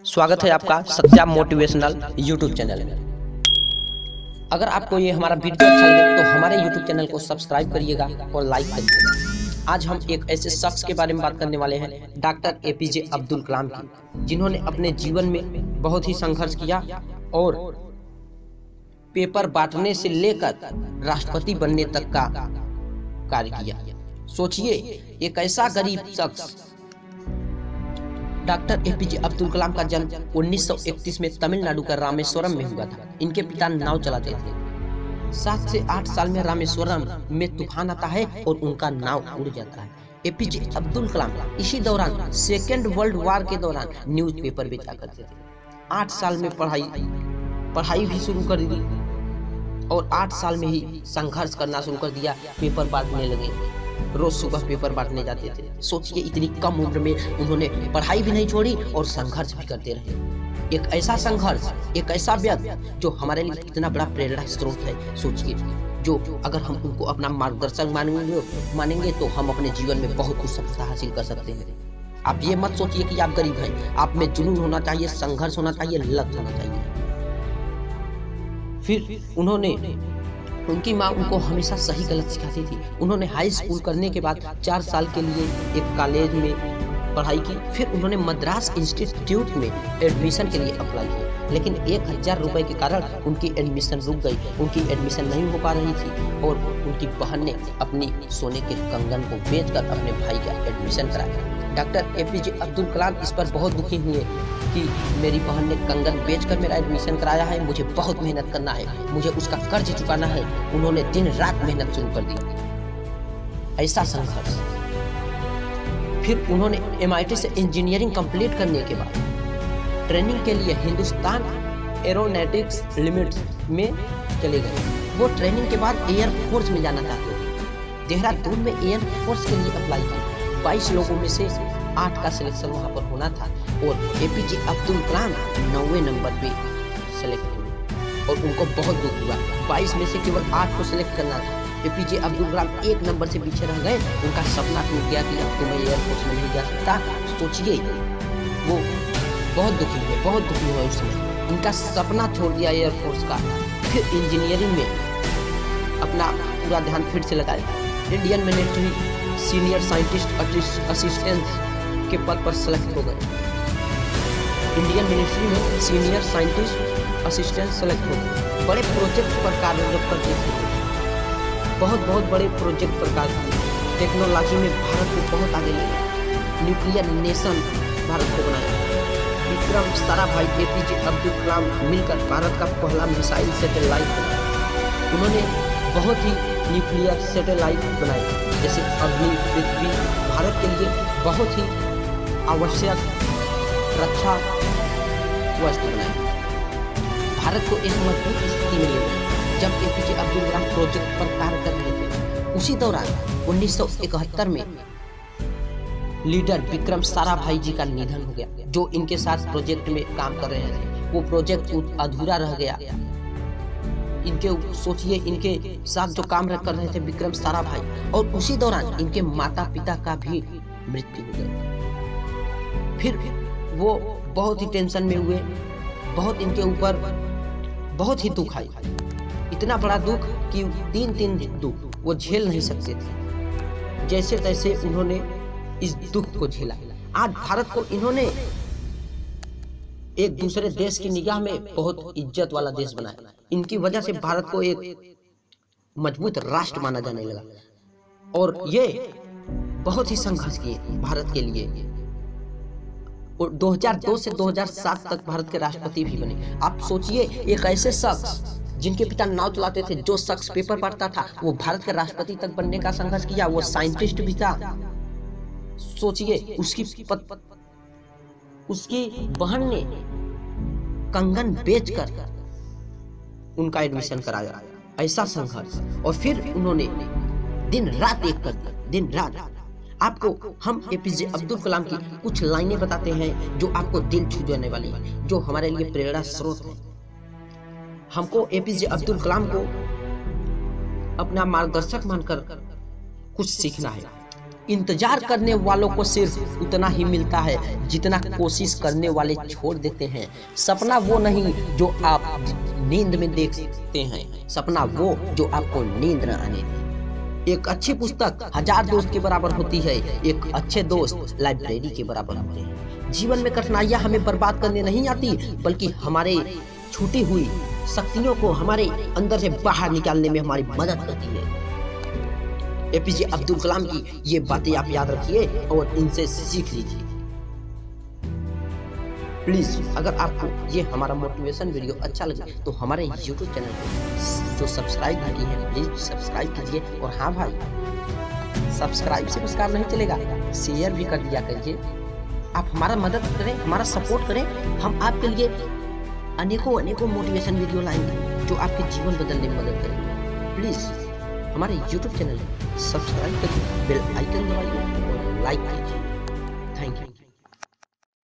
स्वागत है आपका सत्या मोटिवेशनल यूट्यूब चैनल में। अगर आपको ये हमारा वीडियो अच्छा लगे तो हमारे यूट्यूब चैनल को सब्सक्राइब करिएगा और लाइक करिएगा। आज हम एक ऐसे शख्स के बारे में बात करने वाले हैं, डॉक्टर एपीजे अब्दुल कलाम की, जिन्होंने अपने जीवन में बहुत ही संघर्ष किया और पेपर बांटने से लेकर राष्ट्रपति बनने तक का कार्य किया। सोचिए, एक ऐसा गरीब शख्स डॉक्टर एपीजे अब्दुल कलाम का जन्म 1931 में तमिलनाडु का रामेश्वरम में हुआ था। इनके पिता नाव चलाते थे। 7 से 8 साल में रामेश्वरम में तूफान आता है और उनका नाव उड़ जाता है। एपीजे अब्दुल कलाम इसी दौरान सेकेंड वर्ल्ड वॉर के दौरान न्यूज़पेपर बेचा करते थे। 8 साल में पढ़ाई भी शुरू कर दी और 8 साल में ही संघर्ष करना शुरू कर दिया। पेपर बांटने लगे, रोज सुबह पेपर बांटने जाते थे। सोचिए, इतनी कम उम्र में उन्होंने पढ़ाई भी नहीं छोड़ी और संघर्ष भी करते रहे। एक ऐसा संघर्ष, एक ऐसा व्यक्ति जो हमारे लिए कितना बड़ा प्रेरणा स्रोत है। सोचिए, जो अगर हम उनको अपना मार्गदर्शक मानेंगे तो हम अपने जीवन में बहुत कुछ सफलता हासिल कर सकते हैं। आप ये मत सोचिए कि आप गरीब हैं। आप में जुनून होना चाहिए, संघर्ष होना चाहिए, लत होना चाहिए। फिर उनकी माँ उनको हमेशा सही गलत सिखाती थी। उन्होंने हाई स्कूल करने के बाद 4 साल के लिए एक कॉलेज में पढ़ाई की। फिर उन्होंने मद्रास इंस्टीट्यूट में एडमिशन के लिए अप्लाई किया, लेकिन 1000 रुपए के कारण उनकी एडमिशन रुक गई। उनकी एडमिशन नहीं हो पा रही थी और उनकी बहन ने अपनी सोने के कंगन को बेचकर अपने भाई का एडमिशन कराया। डॉक्टर एपीजे अब्दुल कलाम इस पर बहुत दुखी हुए कि मेरी बहन ने कंगन बेचकर मेरा एडमिशन कराया है, मुझे बहुत मेहनत करना है, मुझे उसका कर्ज चुकाना है। उन्होंने दिन रात मेहनत शुरू कर दी। ऐसा संघर्ष। फिर उन्होंने MIT से इंजीनियरिंग कंप्लीट करने के बाद ट्रेनिंग के लिए हिंदुस्तान एरोनॉटिक्स लिमिटेड में चले गए। वो ट्रेनिंग के बाद एयर फोर्स में जाना चाहते थे। देहरादून में एयर फोर्स के लिए अप्लाई किया। 22 लोगों में से 8 का सिलेक्शन वहाँ पर होना था और एपीजे अब्दुल कलाम 9वें नंबर पे सेलेक्ट हुए और उनको बहुत दुख हुआ। 22 में से केवल 8 को सिलेक्ट करना था। एपीजे अब्दुल कलाम 1 नंबर से पीछे रह गए। उनका सपना टूट गया कि अब तो मैं एयरफोर्स में नहीं जा सकता। सोचिए, वो बहुत दुखी हुए उस समय। उनका सपना छोड़ दिया एयरफोर्स का। फिर इंजीनियरिंग में अपना पूरा ध्यान फिर से लगाया। Indian military senior scientist assistant के पद पर सेलेक्ट हो गए। इंडियन मिलिट्री में सीनियर साइंटिस्ट असिस्टेंट सेलेक्ट हो गए। बड़े प्रोजेक्ट पर कार्यरत करते थे। बहुत बड़े प्रोजेक्ट पर कार्य। टेक्नोलॉजी में भारत को बहुत आगे ले गए। न्यूक्लियर नेशन भारत को बनाया। विक्रम साराभाई एपीजे अब्दुल कलाम मिलकर भारत का पहला मिसाइल सैटेलाइट बनाया। उन्होंने बहुत ही न्यूक्लियर सैटेलाइट बनाए, जैसे अग्नि, पृथ्वी, भारत के लिए बहुत ही आवश्यक रक्षा वस्तु बनाए। भारत को एक मजबूत स्थिति में ले गए। जब एपीजे अब्दुल कलाम प्रोजेक्ट पर कार्य कर रहे थे, उसी दौरान 1971 में लीडर विक्रम साराभाई जी का निधन हो गया, जो इनके साथ प्रोजेक्ट में काम कर रहे थे। वो प्रोजेक्ट अधूरा रह गया। सोचिए, इनके साथ जो काम कर रहे थे विक्रम साराभाई, और उसी दौरान इनके माता पिता का भी मृत्यु हो गया। फिर वो बहुत ही टेंशन में हुए। बहुत इनके ऊपर बहुत ही दुख आई। इतना बड़ा दुख कि 3 दुख वो झेल नहीं सकते थे। जैसे तैसे उन्होंने इस दुख को झेला। आज भारत को इन्होंने एक दूसरे देश की निगाह में बहुत इज्जत वाला देश बनाया। इनकी वजह से भारत को एक मजबूत राष्ट्र माना जाने लगा और ये बहुत ही संघर्ष किए भारत के लिए। और 2002 से 2007 तक भारत के राष्ट्रपति भी बने। आप सोचिए, एक ऐसे शख्स जिनके पिता नाव चलाते थे, जो शख्स पेपर पढ़ता था, वो भारत के राष्ट्रपति तक बनने का संघर्ष किया। वो साइंटिस्ट भी था। सोचिए, उसकी बहन ने कंगन बेचकर उनका एडमिशन कराया। ऐसा संघर्ष। और फिर उन्होंने दिन रात एक कर दिया, दिन रात। आपको हम एपीजे अब्दुल कलाम की कुछ लाइनें बताते हैं जो आपको दिल छू जाने वाली है, जो हमारे लिए प्रेरणा स्रोत है। हमको एपीजे अब्दुल कलाम को अपना मार्गदर्शक मानकर कुछ सीखना है। इंतजार करने वालों को सिर्फ उतना ही मिलता है जितना कोशिश करने वाले छोड़ देते हैं। सपना वो नहीं जो आप नींद में देख सकते हैं, सपना वो जो आपको नींद न आने दे। एक अच्छी पुस्तक 1000 दोस्त के बराबर होती है, एक अच्छे दोस्त लाइब्रेरी के बराबर होते हैं। जीवन में कठिनाइयां हमें बर्बाद करने नहीं आती, बल्कि हमारे छूटी हुई शक्तियों को हमारे अंदर से बाहर निकालने में हमारी मदद करती है। एपीजे अब्दुल कलाम की ये बातें आप याद रखिए और इनसे सीख लीजिए। प्लीज अगर आपको ये हमारा मोटिवेशन वीडियो अच्छा लगे तो हमारे यूट्यूब चैनल को जो सब्सक्राइब नहीं है प्लीज सब्सक्राइब कीजिए। और हाँ भाई, सब्सक्राइब से बस काम नहीं चलेगा, शेयर भी कर दिया करिए। आप हमारा मदद करें, हमारा सपोर्ट करें, हम आपके लिए अनेकों मोटिवेशन वीडियो लाएंगे जो आपके जीवन बदलने में मदद करेंगे। प्लीज हमारे यूट्यूब चैनल सब्सक्राइब करिए, बेल आइकन दबाइए और लाइक कीजिए। Thank you.